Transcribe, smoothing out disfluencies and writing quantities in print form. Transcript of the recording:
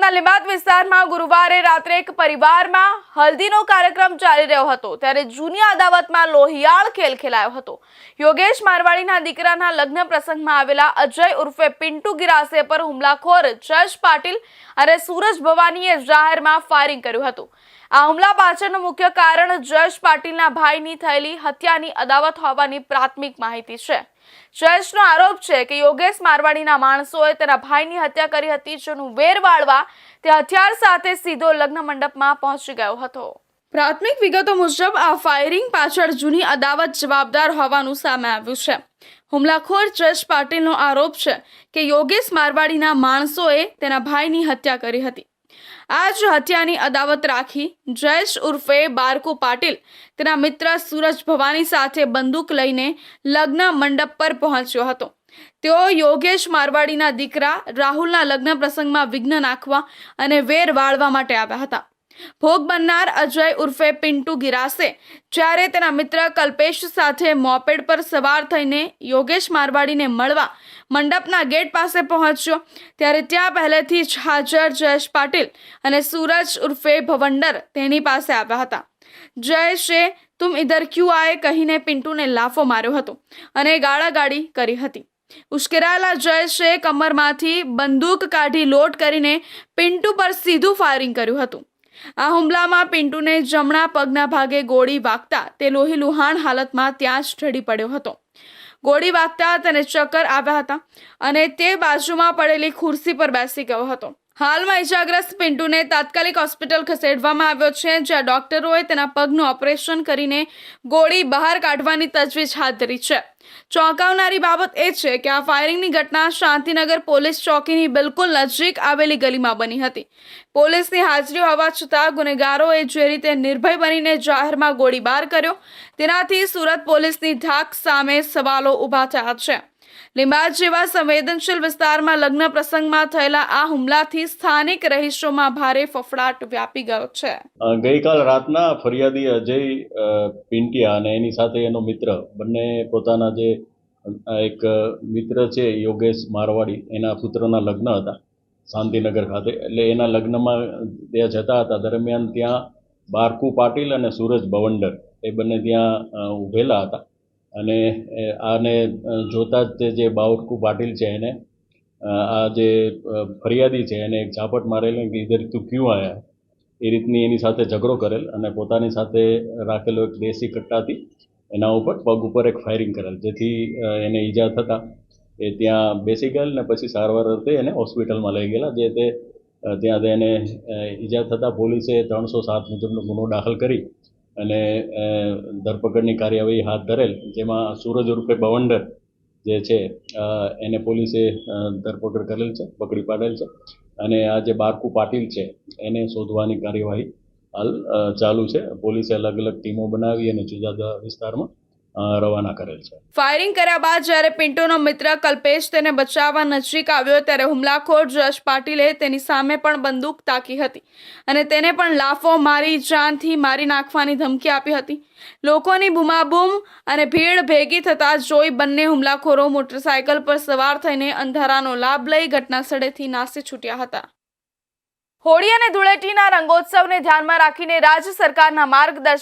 શહેરના લીંબાદ વિસ્તારમાં ગુરુવારે રાત્રે એક પરિવારમાં હલ્દીનો કાર્યક્રમ ચાલી રહ્યો હતો ત્યારે જૂની અદાવતમાં લોહિયાળ ખેલ ખેલાયો હતો। યોગેશ મારવાડીના દીકરાના લગ્ન પ્રસંગમાં આવેલા અજય ઉર્ફે પિન્ટુ ગિરાસે પર હુમલાખોર જયેશ પાટીલ અને સૂરજ ભવાનીએ જાહેરમાં ફાયરિંગ કર્યું હતું। આ હુમલા પાછળનું મુખ્ય કારણ જયેશ પાટીલના ભાઈની થયેલી હત્યાની અદાવત હોવાની પ્રાથમિક માહિતી છે। જયેશનો આરોપ છે કે યોગેશ મારવાડીના માણસોએ તેના ભાઈની હત્યા કરી હતી, જેનું વેર વાળવા તે હથિયાર સાથે સીધો લગ્ન મંડપમાં પહોંચી ગયો હતો। પ્રાથમિક વિગતો મુજબ આ ફાયરિંગ પાછળ જૂની અદાવત જવાબદાર હોવાનું સામે આવ્યું છે। હુમલાખોર જયેશ પાટીલનો આરોપ છે કે યોગેશ મારવાડીના માણસોએ તેના ભાઈની હત્યા કરી હતી। આ જ હત્યાની અદાવત રાખી જયેશ ઉર્ફે બારકુ પાટીલ તેના મિત્ર સૂરજ ભવાની સાથે બંદૂક લઈને લગ્ન મંડપ પર પહોંચ્યો હતો। તેઓ યોગેશ મારવાડીના દીકરા રાહુલના લગ્ન પ્રસંગમાં વિઘ્ન નાખવા અને વેર વાળવા માટે આવ્યા હતા। ભોગ બનનાર અજય ઉર્ફે પિન્ટુ ગિરાસે જ્યારે તેના મિત્ર કલ્પેશ સાથે મોપેડ પર સવાર થઈને યોગેશ મારવાડીને મળવા મંડપના ગેટ પાસે પહોંચ્યો ત્યારે ત્યાં પહેલેથી જ હાજર જયેશ પાટીલ અને સૂરજ ઉર્ફે ભવંડર તેની પાસે આવ્યા હતા। જયેશે તુમ ઇધર ક્યુ આયે કહીને પિન્ટુને લાફો માર્યો હતો અને ગાળાગાળી કરી હતી। ઉશ્કેરાયેલા જયેશે કમરમાંથી બંદૂક કાઢી લોડ કરીને પિન્ટુ પર સીધું ફાયરિંગ કર્યું હતું। આ હુમલામાં પિન્ટુને જમણા પગના ભાગે ગોળી વાગતા તે લોહીલુહાણ હાલતમાં ત્યાં જ ઢળી પડ્યો હતો। ગોળી વાગતા તેને ચક્કર આવ્યા હતા અને તે બાજુમાં પડેલી ખુરશી પર બેસી ગયો હતો। હાલમાં ઇજાગ્રસ્ત પિન્ટુને તાત્કાલિક હોસ્પિટલ ખસેડવામાં આવ્યો છે, જ્યાં ડોક્ટરોએ તેના પગનું ઓપરેશન કરીને ગોળી બહાર કાઢવાની તજવીજ હાથ ધરી છે। ચોંકાવનારી બાબત એ છે કે આ ફાયરિંગની ઘટના શાંતિનગર પોલીસ ચોકીની બિલકુલ નજીક આવેલી ગલીમાં બની હતી। પોલીસની હાજરી હોવા છતાં ગુનેગારોએ જે રીતે નિર્ભય બનીને જાહેરમાં ગોળીબાર કર્યો તેનાથી સુરત પોલીસની ધાક સામે સવાલો ઊભા થયા છે। લીંબાદ જેવા સંવેદનશીલ વિસ્તારમાં લગ્ન પ્રસંગમાં થયેલા આ હુમલાથી સ્થાનિક રહીશોમાં ભારે ફફડાટ વ્યાપી ગયો છે। ગઈકાલ રાતના ફરિયાદી અજય પિંટિયા અને એની સાથે એનો મિત્ર બંને પોતાના જે એક મિત્ર છે યોગેશ મારવાડી એના પુત્રના લગ્ન હતા શાંતિનગર ખાતે। એટલે એના લગ્નમાં ત્યાં જતા હતા દરમિયાન ત્યાં બારકુ પાટીલ અને સૂરજ ભવંડર એ બંને ત્યાં ઊભેલા હતા અને આને જોતા જ જે બાવરકુ પાટીલ છે એને આ જે ફરિયાદી છે એને એક ઝાપટ મારેલી કે ઇધર તું ક્યું આયા એ રીતની એની સાથે ઝઘડો કરેલ અને પોતાની સાથે રાખેલો એક દેશી કટ્ટાથી એના ઉપર પગ ઉપર એક ફાયરિંગ કરેલ, જેથી એને ઈજા થતાં એ ત્યાં બેસી ગયેલ ને પછી સારવાર અર્થે એને હોસ્પિટલમાં લઈ ગયેલા। જે તે ત્યાં એને ઈજા થતાં પોલીસે 307 મુજબનો ગુનો દાખલ કરી અને ધરપકડની કાર્યવાહી હાથ ધરેલ, જેમાં સૂરજ ઉર્ફે ભવંડર જે છે એને પોલીસે ધરપકડ કરેલ છે, પકડી પાડેલ છે અને આ જે બારકુ પાટીલ છે એને શોધવાની કાર્યવાહી હાલ ચાલુ છે। પોલીસે અલગ અલગ ટીમો બનાવી અને જુદા જુદા વિસ્તારમાં રવાના કરેલ છે। ફાયરિંગ કર્યા બાદ જ્યારે પિન્ટુનો મિત્ર કલ્પેશ તેને બચાવવા નજીક આવ્યો ત્યારે હુમલાખોર જયેશ પાટીલે તેની સામે પણ બંદૂક તાકી હતી અને તેને પણ લાફો મારી જાનથી મારી નાખવાની ધમકી આપી હતી। લોકોની બૂમાબૂમ અને ભીડ ભેગી થતા જોઈ બંને હુમલાખોરો મોટરસાયકલ પર સવાર થઈને અંધારાનો લાભ લઈ ઘટનાસ્થળેથી નાસી છૂટ્યા હતા। હોળી અને ધૂળેટીના રંગોત્સવને ધ્યાનમાં રાખીને રાજ્ય સરકારના માર્ગદર્શન